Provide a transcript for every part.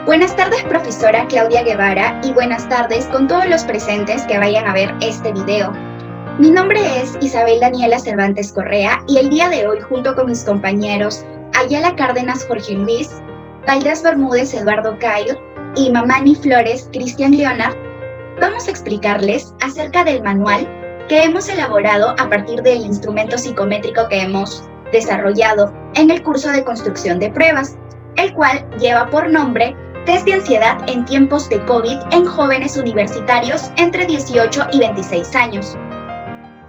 Buenas tardes, profesora Claudia Guevara, y buenas tardes con todos los presentes que vayan a ver este video. Mi nombre es Isabel Daniela Cervantes Correa y el día de hoy, junto con mis compañeros Ayala Cárdenas Jorge Luis, Valdés Bermúdez Eduardo Cayo y Mamani Flores Cristian Leonard, vamos a explicarles acerca del manual que hemos elaborado a partir del instrumento psicométrico que hemos desarrollado en el curso de construcción de pruebas, el cual lleva por nombre Test de ansiedad en tiempos de COVID en jóvenes universitarios entre 18 y 26 años.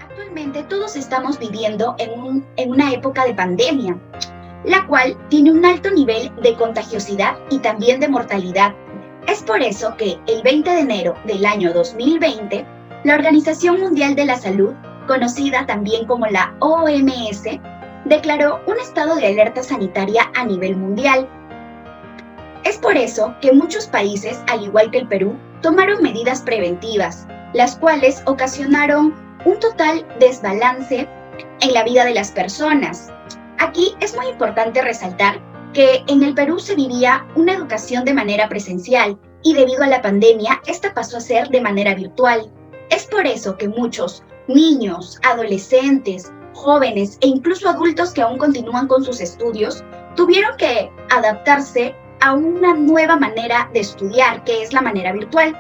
Actualmente todos estamos viviendo en una época de pandemia, la cual tiene un alto nivel de contagiosidad y también de mortalidad. Es por eso que el 20 de enero del año 2020, la Organización Mundial de la Salud, conocida también como la OMS, declaró un estado de alerta sanitaria a nivel mundial. Es por eso que muchos países, al igual que el Perú, tomaron medidas preventivas, las cuales ocasionaron un total desbalance en la vida de las personas. Aquí es muy importante resaltar que en el Perú se vivía una educación de manera presencial y debido a la pandemia, esta pasó a ser de manera virtual. Es por eso que muchos niños, adolescentes, jóvenes e incluso adultos que aún continúan con sus estudios, tuvieron que adaptarse a una nueva manera de estudiar, que es la manera virtual,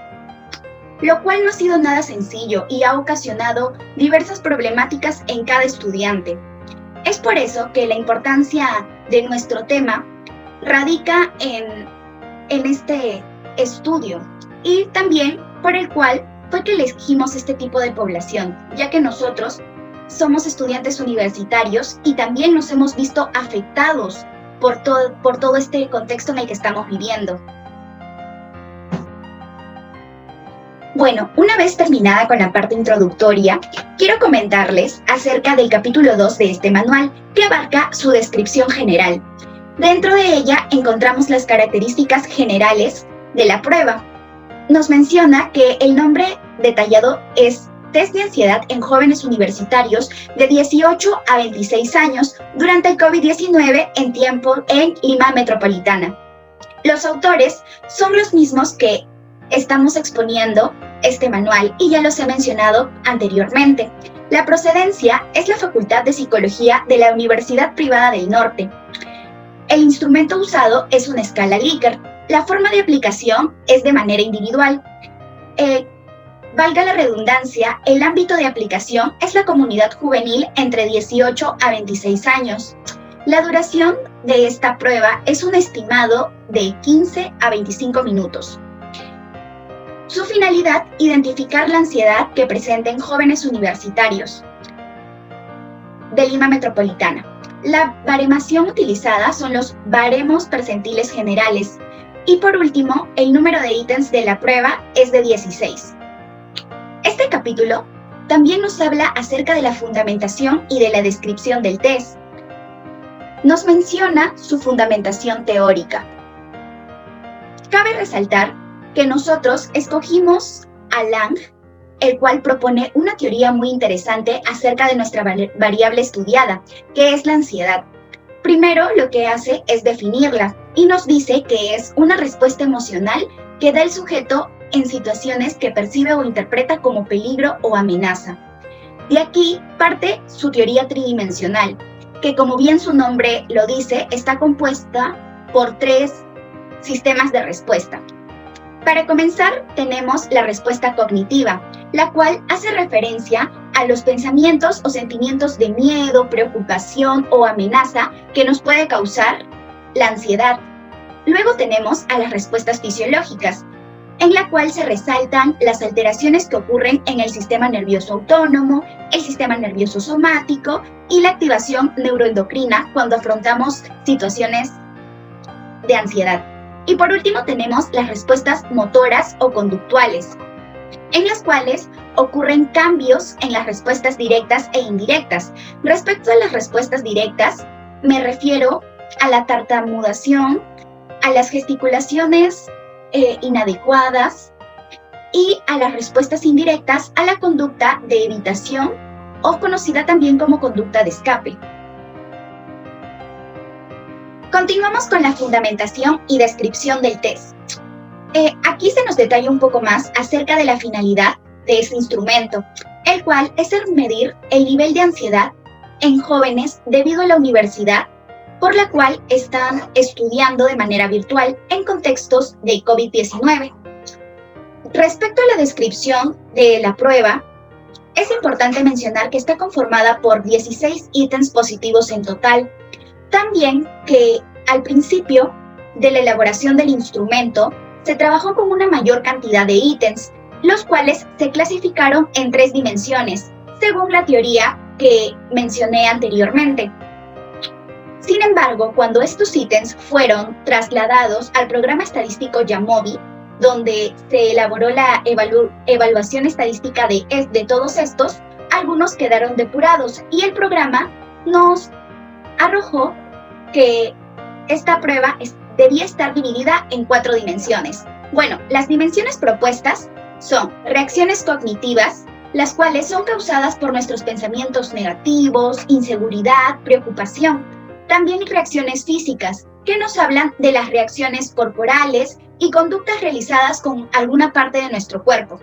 lo cual no ha sido nada sencillo y ha ocasionado diversas problemáticas en cada estudiante. Es por eso que la importancia de nuestro tema radica en este estudio y también por el cual fue que elegimos este tipo de población, ya que nosotros somos estudiantes universitarios y también nos hemos visto afectados por todo este contexto en el que estamos viviendo. Bueno, una vez terminada con la parte introductoria, quiero comentarles acerca del capítulo 2 de este manual, que abarca su descripción general. Dentro de ella encontramos las características generales de la prueba. Nos menciona que el nombre detallado es Test de ansiedad en jóvenes universitarios de 18 a 26 años durante el COVID-19 en Lima Metropolitana. Los autores son los mismos que estamos exponiendo este manual y ya los he mencionado anteriormente. La procedencia es la Facultad de Psicología de la Universidad Privada del Norte. El instrumento usado es una escala Likert. La forma de aplicación es de manera individual. Valga la redundancia, el ámbito de aplicación es la comunidad juvenil entre 18 a 26 años. La duración de esta prueba es un estimado de 15 a 25 minutos. Su finalidad, identificar la ansiedad que presenten jóvenes universitarios de Lima Metropolitana. La baremación utilizada son los baremos percentiles generales. Y por último, el número de ítems de la prueba es de 16. Este capítulo también nos habla acerca de la fundamentación y de la descripción del test. Nos menciona su fundamentación teórica. Cabe resaltar que nosotros escogimos a Lang, el cual propone una teoría muy interesante acerca de nuestra variable estudiada, que es la ansiedad. Primero, lo que hace es definirla y nos dice que es una respuesta emocional que da el sujeto en situaciones que percibe o interpreta como peligro o amenaza. De aquí parte su teoría tridimensional, que como bien su nombre lo dice, está compuesta por 3 sistemas de respuesta. Para comenzar, tenemos la respuesta cognitiva, la cual hace referencia a los pensamientos o sentimientos de miedo, preocupación o amenaza que nos puede causar la ansiedad. Luego tenemos a las respuestas fisiológicas, en la cual se resaltan las alteraciones que ocurren en el sistema nervioso autónomo, el sistema nervioso somático y la activación neuroendocrina cuando afrontamos situaciones de ansiedad. Y por último tenemos las respuestas motoras o conductuales, en las cuales ocurren cambios en las respuestas directas e indirectas. Respecto a las respuestas directas, me refiero a la tartamudación, a las gesticulaciones inadecuadas y a las respuestas indirectas a la conducta de evitación o conocida también como conducta de escape. Continuamos con la fundamentación y descripción del test. Aquí se nos detalla un poco más acerca de la finalidad de este instrumento, el cual es el medir el nivel de ansiedad en jóvenes debido a la universidad, por la cual están estudiando de manera virtual en contextos de COVID-19. Respecto a la descripción de la prueba, es importante mencionar que está conformada por 16 ítems positivos en total. También que al principio de la elaboración del instrumento se trabajó con una mayor cantidad de ítems, los cuales se clasificaron en 3 dimensiones, según la teoría que mencioné anteriormente. Sin embargo, cuando estos ítems fueron trasladados al programa estadístico Jamovi, donde se elaboró la evaluación estadística de todos estos, algunos quedaron depurados y el programa nos arrojó que esta prueba debía estar dividida en 4 dimensiones. Bueno, las dimensiones propuestas son reacciones cognitivas, las cuales son causadas por nuestros pensamientos negativos, inseguridad, preocupación. También reacciones físicas, que nos hablan de las reacciones corporales y conductas realizadas con alguna parte de nuestro cuerpo.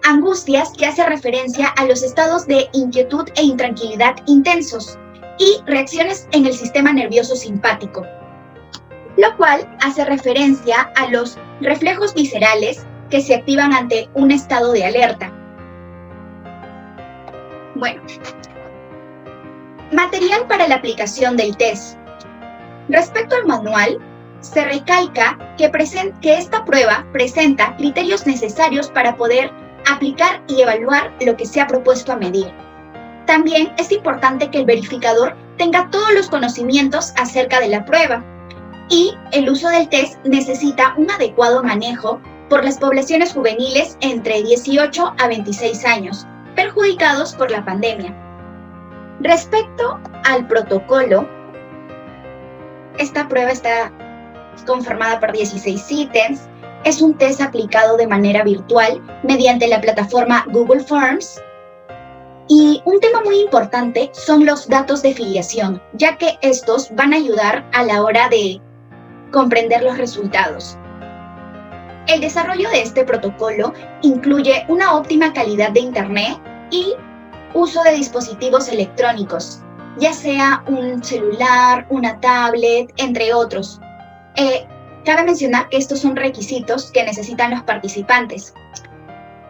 Angustias, que hace referencia a los estados de inquietud e intranquilidad intensos. Y reacciones en el sistema nervioso simpático, lo cual hace referencia a los reflejos viscerales que se activan ante un estado de alerta. Bueno, material para la aplicación del test. Respecto al manual, se recalca que esta prueba presenta criterios necesarios para poder aplicar y evaluar lo que se ha propuesto a medir. También es importante que el verificador tenga todos los conocimientos acerca de la prueba y el uso del test necesita un adecuado manejo por las poblaciones juveniles entre 18 a 26 años, perjudicados por la pandemia. Respecto al protocolo, esta prueba está conformada por 16 ítems, es un test aplicado de manera virtual mediante la plataforma Google Forms. Y un tema muy importante son los datos de filiación, ya que estos van a ayudar a la hora de comprender los resultados. El desarrollo de este protocolo incluye una óptima calidad de Internet y uso de dispositivos electrónicos, ya sea un celular, una tablet, entre otros. Cabe mencionar que estos son requisitos que necesitan los participantes.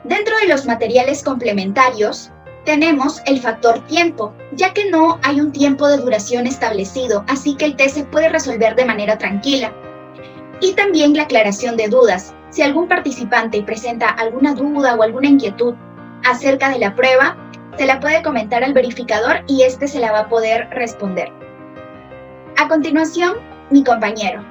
Dentro de los materiales complementarios, tenemos el factor tiempo, ya que no hay un tiempo de duración establecido, así que el test se puede resolver de manera tranquila. Y también la aclaración de dudas. Si algún participante presenta alguna duda o alguna inquietud acerca de la prueba, se la puede comentar al verificador y este se la va a poder responder. A continuación, mi compañero.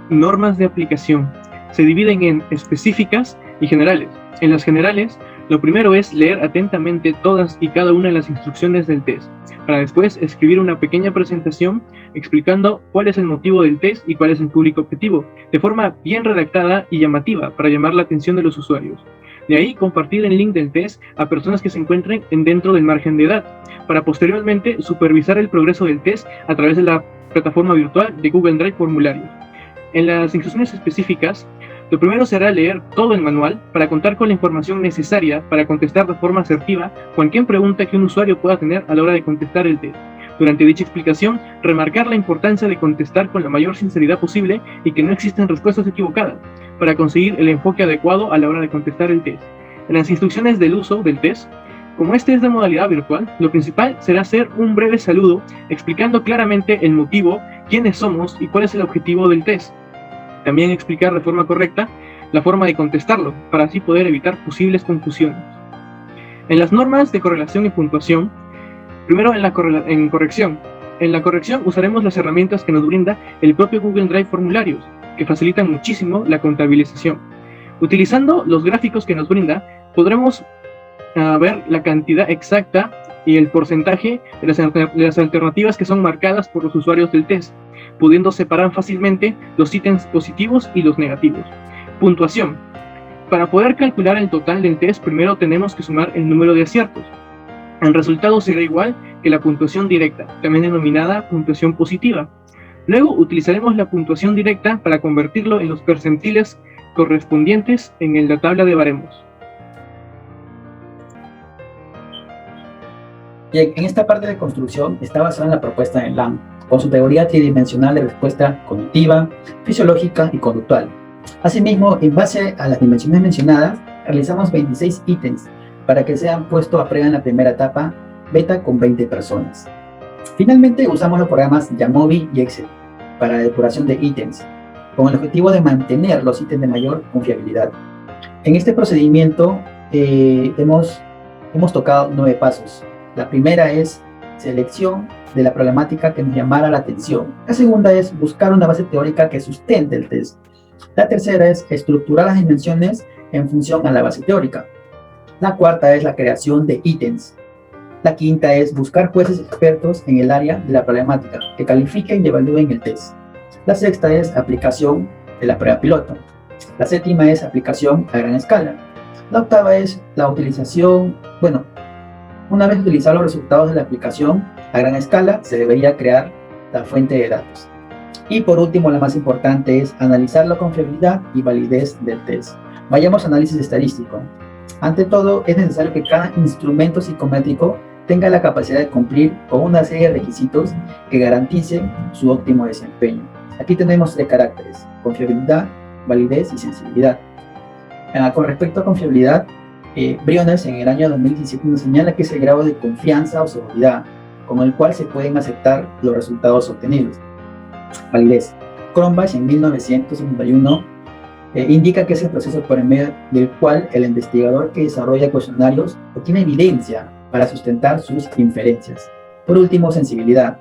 Normas de aplicación. Se dividen en específicas y generales. En las generales, lo primero es leer atentamente todas y cada una de las instrucciones del test, para después escribir una pequeña presentación explicando cuál es el motivo del test y cuál es el público objetivo, de forma bien redactada y llamativa para llamar la atención de los usuarios. De ahí, compartir el link del test a personas que se encuentren dentro del margen de edad, para posteriormente supervisar el progreso del test a través de la plataforma virtual de Google Drive Formularios. En las instrucciones específicas, lo primero será leer todo el manual para contar con la información necesaria para contestar de forma asertiva cualquier pregunta que un usuario pueda tener a la hora de contestar el test. Durante dicha explicación, remarcar la importancia de contestar con la mayor sinceridad posible y que no existen respuestas equivocadas, para conseguir el enfoque adecuado a la hora de contestar el test. En las instrucciones del uso del test, como este es de modalidad virtual, lo principal será hacer un breve saludo explicando claramente el motivo, quiénes somos y cuál es el objetivo del test. También explicar de forma correcta la forma de contestarlo, para así poder evitar posibles confusiones. En las normas de correlación y puntuación, primero en corrección. En la corrección usaremos las herramientas que nos brinda el propio Google Drive Formularios, que facilitan muchísimo la contabilización. Utilizando los gráficos que nos brinda, podremos ver la cantidad exacta y el porcentaje de las alternativas que son marcadas por los usuarios del test, pudiendo separar fácilmente los ítems positivos y los negativos. Puntuación. Para poder calcular el total del test, primero tenemos que sumar el número de aciertos. El resultado será igual que la puntuación directa, también denominada puntuación positiva. Luego utilizaremos la puntuación directa para convertirlo en los percentiles correspondientes en la tabla de baremos. Bien, en esta parte de construcción está basada en la propuesta de Lam, con su teoría tridimensional de respuesta cognitiva, fisiológica y conductual. Asimismo, en base a las dimensiones mencionadas, realizamos 26 ítems para que sean puestos a prueba en la primera etapa beta con 20 personas. Finalmente, usamos los programas Jamovi y Excel para la depuración de ítems, con el objetivo de mantener los ítems de mayor confiabilidad. En este procedimiento hemos tocado 9 pasos. La primera es selección de la problemática que nos llamara la atención. La segunda es buscar una base teórica que sustente el test. La tercera es estructurar las dimensiones en función a la base teórica. La cuarta es la creación de ítems. La quinta es buscar jueces expertos en el área de la problemática que califiquen y evalúen el test. La sexta es aplicación de la prueba piloto. La séptima es aplicación a gran escala. La octava es la utilización, una vez utilizados los resultados de la aplicación a gran escala, se debería crear la fuente de datos. Y por último, la más importante es analizar la confiabilidad y validez del test. Vayamos a análisis estadístico. Ante todo, es necesario que cada instrumento psicométrico tenga la capacidad de cumplir con una serie de requisitos que garanticen su óptimo desempeño. Aquí tenemos 3 caracteres: confiabilidad, validez y sensibilidad. Con respecto a confiabilidad, Briones en el año 2017 nos señala que es el grado de confianza o seguridad con el cual se pueden aceptar los resultados obtenidos. Validez. Cronbach en 1971 indica que es el proceso por medio del cual el investigador que desarrolla cuestionarios obtiene evidencia para sustentar sus inferencias. Por último, sensibilidad.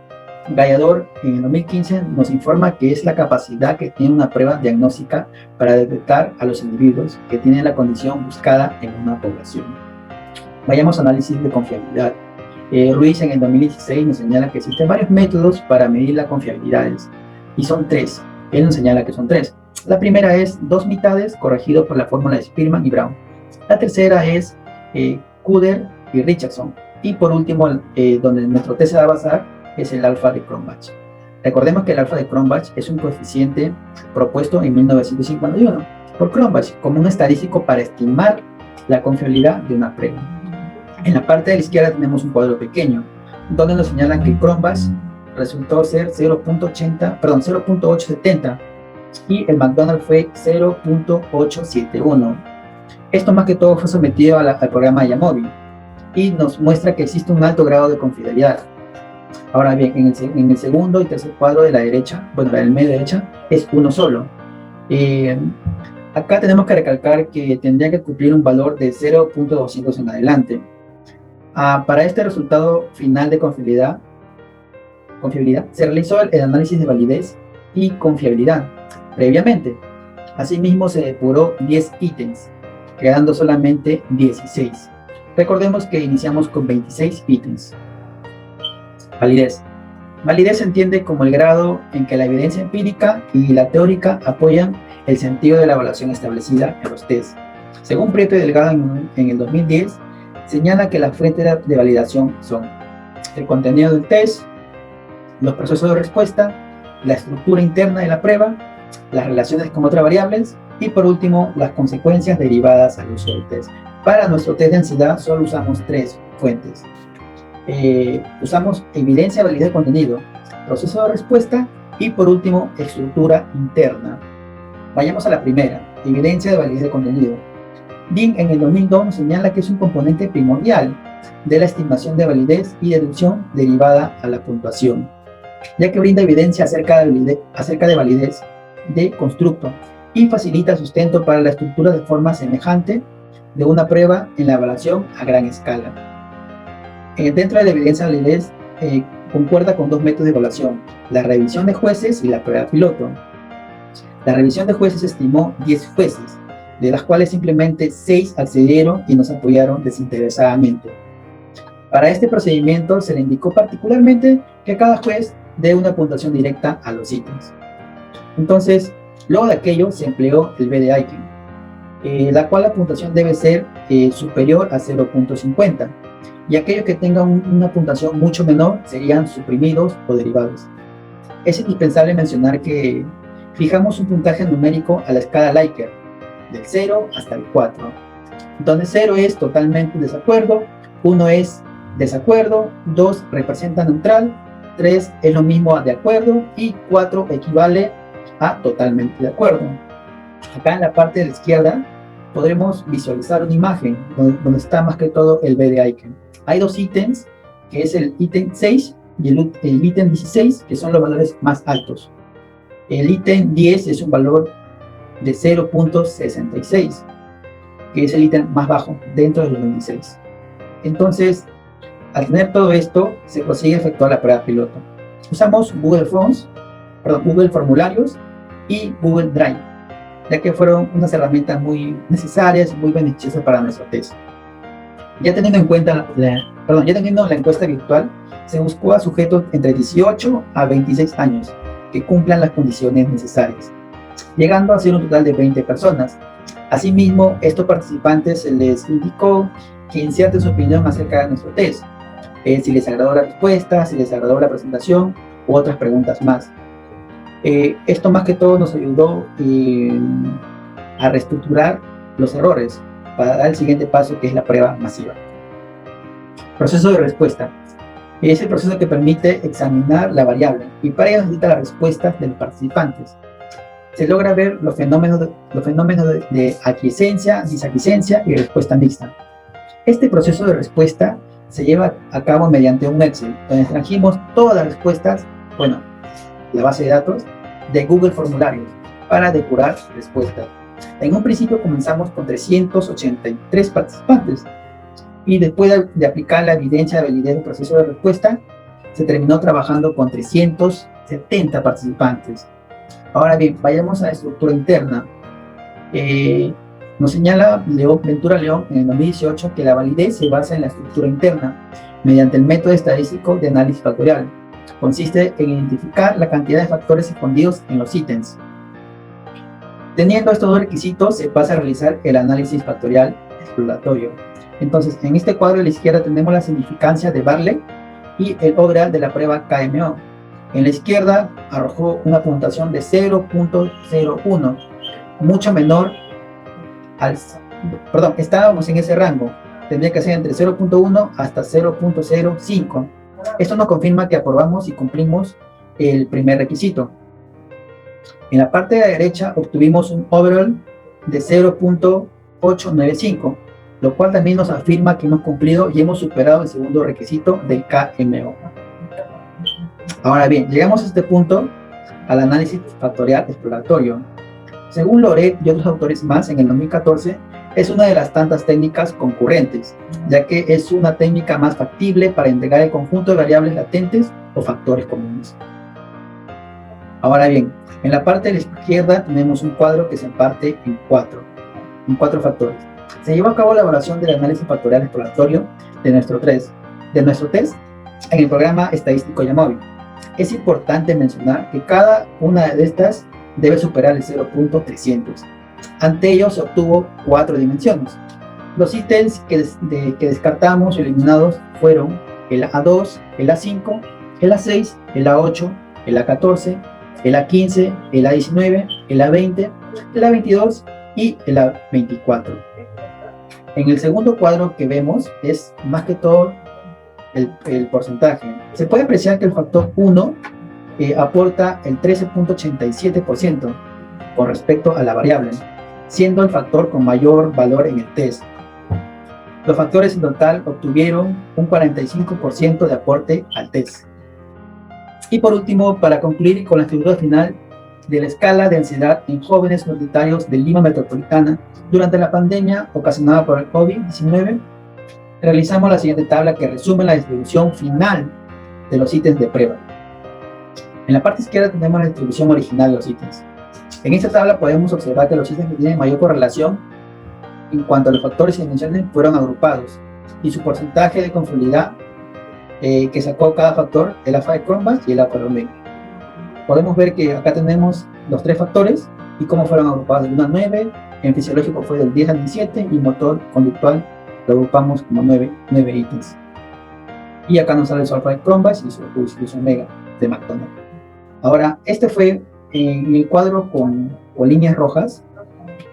Gallador en el 2015 nos informa que es la capacidad que tiene una prueba diagnóstica para detectar a los individuos que tienen la condición buscada en una población. Vayamos a análisis de confiabilidad. Ruiz en el 2016 nos señala que existen varios métodos para medir las confiabilidades y son 3. Él nos señala que son 3. La primera es 2 mitades corregido por la fórmula de Spearman y Brown. La tercera es Kuder y Richardson. Y por último, donde nuestro test se va a basar, es el alfa de Cronbach. Recordemos que el alfa de Cronbach es un coeficiente propuesto en 1951 por Cronbach como un estadístico para estimar la confiabilidad de una prueba. En la parte de la izquierda tenemos un cuadro pequeño, donde nos señalan que Cronbach resultó ser 0.870 y el McDonald fue 0.871. Esto más que todo fue sometido al programa Jamovi y nos muestra que existe un alto grado de confiabilidad. Ahora bien, en el segundo y tercer cuadro de la derecha, del medio derecha, es uno solo. Acá tenemos que recalcar que tendría que cumplir un valor de 0.200 en adelante. Para este resultado final de confiabilidad, se realizó el análisis de validez y confiabilidad previamente. Asimismo, se depuró 10 ítems, quedando solamente 16. Recordemos que iniciamos con 26 ítems. Validez. Validez se entiende como el grado en que la evidencia empírica y la teórica apoyan el sentido de la evaluación establecida en los test. Según Prieto y Delgado en el 2010, señala que las fuentes de validación son el contenido del test, los procesos de respuesta, la estructura interna de la prueba, las relaciones con otras variables y por último las consecuencias derivadas al uso del test. Para nuestro test de ansiedad solo usamos 3 fuentes. Usamos evidencia de validez de contenido, proceso de respuesta y por último estructura interna. Vayamos a la primera, evidencia de validez de contenido. Dean en el 2002 nos señala que es un componente primordial de la estimación de validez y deducción derivada a la puntuación, ya que brinda evidencia acerca de validez de constructo y facilita sustento para la estructura de forma semejante de una prueba en la evaluación a gran escala. Dentro de la evidencia de validez concuerda con 2 métodos de evaluación, la revisión de jueces y la prueba piloto. La revisión de jueces estimó 10 jueces, de las cuales simplemente 6 accedieron y nos apoyaron desinteresadamente. Para este procedimiento se le indicó particularmente que cada juez dé una puntuación directa a los ítems. Entonces, luego de aquello se empleó el B de Aiken, la cual la puntuación debe ser superior a 0.50. y aquellos que tengan una puntuación mucho menor serían suprimidos o derivados. Es indispensable mencionar que fijamos un puntaje numérico a la escala Likert, del 0 hasta el 4, donde 0 es totalmente desacuerdo, 1 es desacuerdo, 2 representa neutral, 3 es lo mismo a de acuerdo y 4 equivale a totalmente de acuerdo. Acá en la parte de la izquierda podremos visualizar una imagen donde está más que todo el B de Aiken. Hay dos ítems, que es el ítem 6 y el ítem 16, que son los valores más altos. El ítem 10 es un valor de 0.66, que es el ítem más bajo dentro de los 26. Entonces, al tener todo esto, se consigue efectuar la prueba piloto. Usamos Google Formularios y Google Drive, ya que fueron unas herramientas muy necesarias y muy beneficiosas para nuestro test. Ya teniendo la encuesta virtual, se buscó a sujetos entre 18 a 26 años que cumplan las condiciones necesarias, llegando a ser un total de 20 personas. Asimismo, estos participantes se les indicó que incierten su opinión acerca de nuestro test, si les agradó la respuesta, si les agradó la presentación u otras preguntas más. Esto más que todo nos ayudó a reestructurar los errores para dar el siguiente paso, que es la prueba masiva. Proceso de respuesta. Es el proceso que permite examinar la variable y para ello necesita las respuestas de los participantes. Se logra ver los fenómenos de aquiescencia, disaquiescencia y respuesta mixta. Este proceso de respuesta se lleva a cabo mediante un Excel, donde extrajimos todas las respuestas, la base de datos de Google Formularios para depurar respuestas. En un principio comenzamos con 383 participantes y después de aplicar la evidencia de validez del proceso de respuesta, se terminó trabajando con 370 participantes. Ahora bien, vayamos a la estructura interna. Nos señala Ventura León en el 2018 que la validez se basa en la estructura interna mediante el método estadístico de análisis factorial. Consiste en identificar la cantidad de factores escondidos en los ítems. Teniendo estos dos requisitos, se pasa a realizar el análisis factorial exploratorio. Entonces, en este cuadro de la izquierda tenemos la significancia de Barley y el overall de la prueba KMO. En la izquierda arrojó una puntuación de 0.01, mucho menor estábamos en ese rango, tendría que ser entre 0.1 hasta 0.05. Esto nos confirma que aprobamos y cumplimos el primer requisito. En la parte de la derecha obtuvimos un overall de 0.895, lo cual también nos afirma que hemos cumplido y hemos superado el segundo requisito del KMO. Ahora bien, llegamos a este punto al análisis factorial exploratorio. Según Loret y otros autores más, en el 2014, es una de las tantas técnicas concurrentes, ya que es una técnica más factible para entregar el conjunto de variables latentes o factores comunes. Ahora bien, en la parte de la izquierda tenemos un cuadro que se parte en cuatro factores. Se llevó a cabo la evaluación del análisis factorial exploratorio de nuestro test en el programa estadístico Yamovi. Es importante mencionar que cada una de estas debe superar el 0.300. Ante ello se obtuvo 4 dimensiones. Los ítems que descartamos o eliminados fueron el A2, el A5, el A6, el A8, el A14, el A15, el A19, el A20, el A22 y el A24. En el segundo cuadro que vemos es más que todo el porcentaje. Se puede apreciar que el factor 1 aporta el 13.87% con respecto a la variable, siendo el factor con mayor valor en el test. Los factores en total obtuvieron un 45% de aporte al test. Y por último, para concluir con la figura final de la escala de ansiedad en jóvenes minoritarios de Lima Metropolitana durante la pandemia ocasionada por el COVID-19, realizamos la siguiente tabla que resume la distribución final de los ítems de prueba. En la parte izquierda tenemos la distribución original de los ítems. En esta tabla podemos observar que los ítems que tienen mayor correlación en cuanto a los factores y dimensiones fueron agrupados y su porcentaje de confiabilidad que sacó cada factor, el alfa de Cronbach y el alfa de omega. Podemos ver que acá tenemos los 3 factores y cómo fueron agrupados del 1 al 9, en fisiológico fue del 10 al 17 y motor conductual lo agrupamos como 9 ítems. Y acá nos sale su alfa de Cronbach y su omega de McDonald. Ahora, este fue en el cuadro con líneas rojas,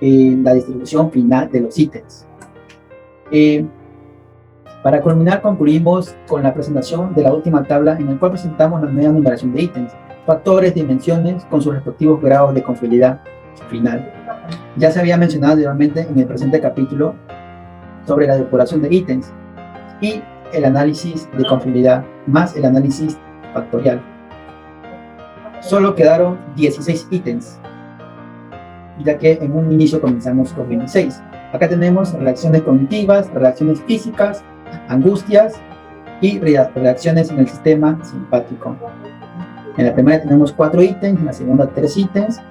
la distribución final de los ítems. Para culminar, concluimos con la presentación de la última tabla en la cual presentamos la nueva numeración de ítems, factores, dimensiones con sus respectivos grados de confiabilidad final. Ya se había mencionado anteriormente en el presente capítulo sobre la depuración de ítems y el análisis de confiabilidad más el análisis factorial. Solo quedaron 16 ítems, ya que en un inicio comenzamos con 26. Acá tenemos reacciones cognitivas, reacciones físicas, angustias y reacciones en el sistema simpático. En la primera tenemos 4 ítems, en la segunda 3 ítems,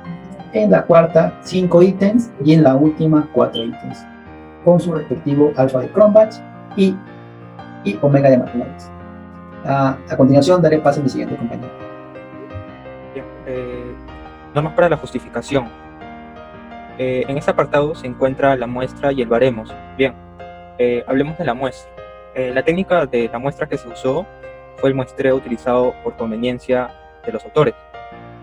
en la cuarta 5 ítems y en la última 4 ítems, con su respectivo alfa de Cronbach y omega de McDonald. A continuación daré paso a mi siguiente compañero. Bien, normas para la justificación. En este apartado se encuentra la muestra y el baremos. Bien, hablemos de la muestra. La técnica de la muestra que se usó fue el muestreo utilizado por conveniencia de los autores.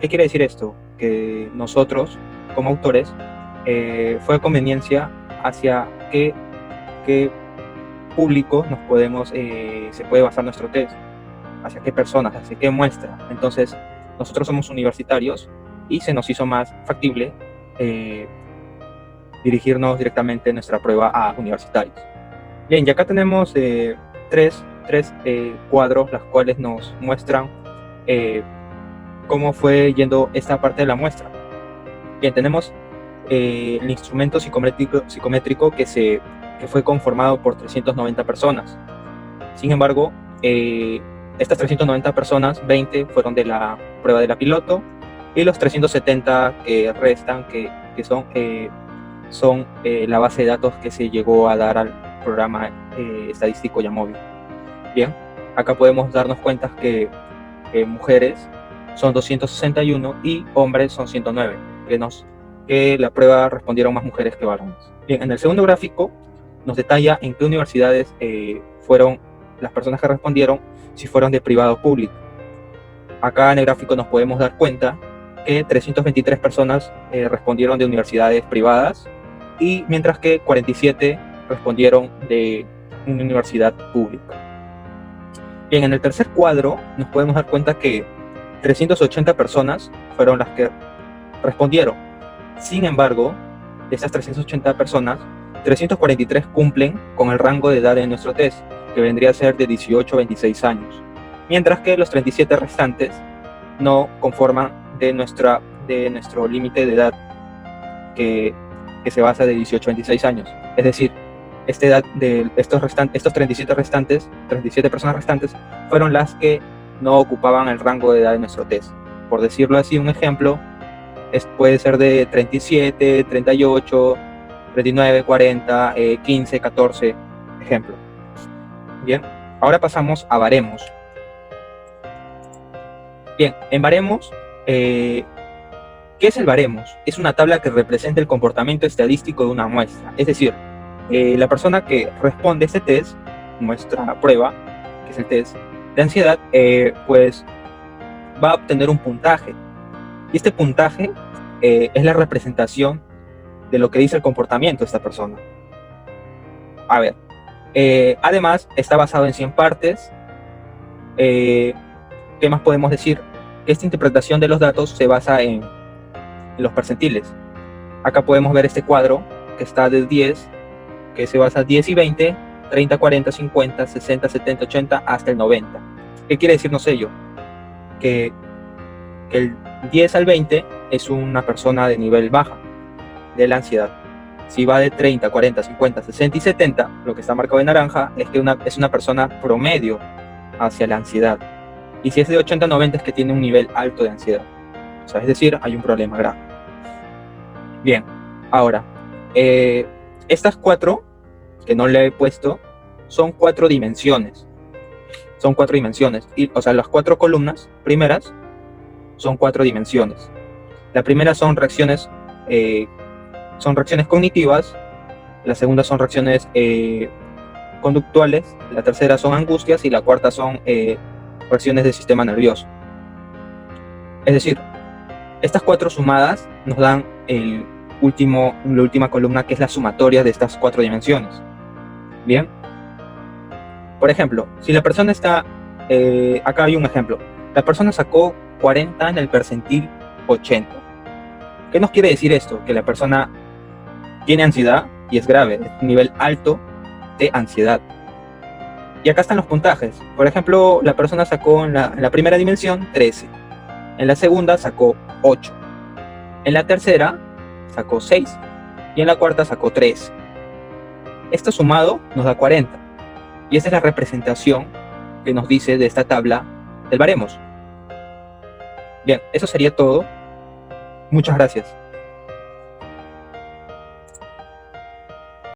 ¿Qué quiere decir esto? Que nosotros, como autores, fue conveniencia hacia qué público se puede basar nuestro test, hacia qué personas, hacia qué muestra. Entonces, nosotros somos universitarios y se nos hizo más factible dirigirnos directamente nuestra prueba a universitarios. Bien, y acá tenemos tres cuadros, las cuales nos muestran cómo fue yendo esta parte de la muestra. Bien, tenemos el instrumento psicométrico que fue conformado por 390 personas. Sin embargo, estas 390 personas, 20 fueron de la prueba de la piloto, y los 370 que restan, que son la base de datos que se llegó a dar al programa estadístico Jamovi. Bien, acá podemos darnos cuenta que mujeres son 261 y hombres son 109, que la prueba respondieron más mujeres que varones. Bien, en el segundo gráfico nos detalla en qué universidades fueron las personas que respondieron, si fueron de privado o público. Acá en el gráfico nos podemos dar cuenta que 323 personas respondieron de universidades privadas, y mientras que 47 respondieron de una universidad pública. Bien, en el tercer cuadro nos podemos dar cuenta que 380 personas fueron las que respondieron. Sin embargo, de esas 380 personas, 343 cumplen con el rango de edad de nuestro test, que vendría a ser de 18 a 26 años, mientras que los 37 restantes no conforman de nuestro límite de edad, que se basa de 18 a 26 años. Es decir, esta edad de estos 37 personas restantes fueron las que no ocupaban el rango de edad de nuestro test. Por decirlo así, un ejemplo puede ser de 37, 38, 39, 40, 15, 14, ejemplo. Bien, ahora pasamos a baremos. Bien, en baremos, ¿qué es el baremos? Es una tabla que representa el comportamiento estadístico de una muestra. Es decir, la persona que responde este test, nuestra prueba, que es el test de ansiedad, pues va a obtener un puntaje. Y este puntaje es la representación de lo que dice el comportamiento de esta persona. A ver, además está basado en 100 partes. ¿Qué más podemos decir? Esta interpretación de los datos se basa en los percentiles. Acá podemos ver este cuadro que está de 10, que se basa 10 y 20, 30, 40, 50, 60, 70, 80 hasta el 90. ¿Qué quiere decirnos ello? Que el 10 al 20 es una persona de nivel baja de la ansiedad. Si va de 30, 40, 50, 60 y 70, lo que está marcado en naranja es que es una persona promedio hacia la ansiedad. Y si es de 80 a 90 es que tiene un nivel alto de ansiedad. O sea, es decir, hay un problema grave. Bien, ahora, estas 4 que no le he puesto son 4 dimensiones. Son 4 dimensiones. O sea, las 4 columnas primeras son 4 dimensiones. La primera son reacciones cognitivas. La segunda son reacciones conductuales, la tercera son angustias y la cuarta son reacciones del sistema nervioso. Es decir, estas 4 sumadas nos dan la última columna, que es la sumatoria de estas 4 dimensiones. Bien. Por ejemplo, si la persona está, acá hay un ejemplo, la persona sacó 40 en el percentil 80. ¿Qué nos quiere decir esto? Que la persona tiene ansiedad y es grave, es un nivel alto de ansiedad. Y acá están los puntajes. Por ejemplo, la persona sacó en la primera dimensión 13, en la segunda sacó 8, en la tercera sacó 6 y en la cuarta sacó 13. Esto sumado nos da 40. Y esa es la representación que nos dice de esta tabla del baremos. Bien, eso sería todo. Muchas gracias.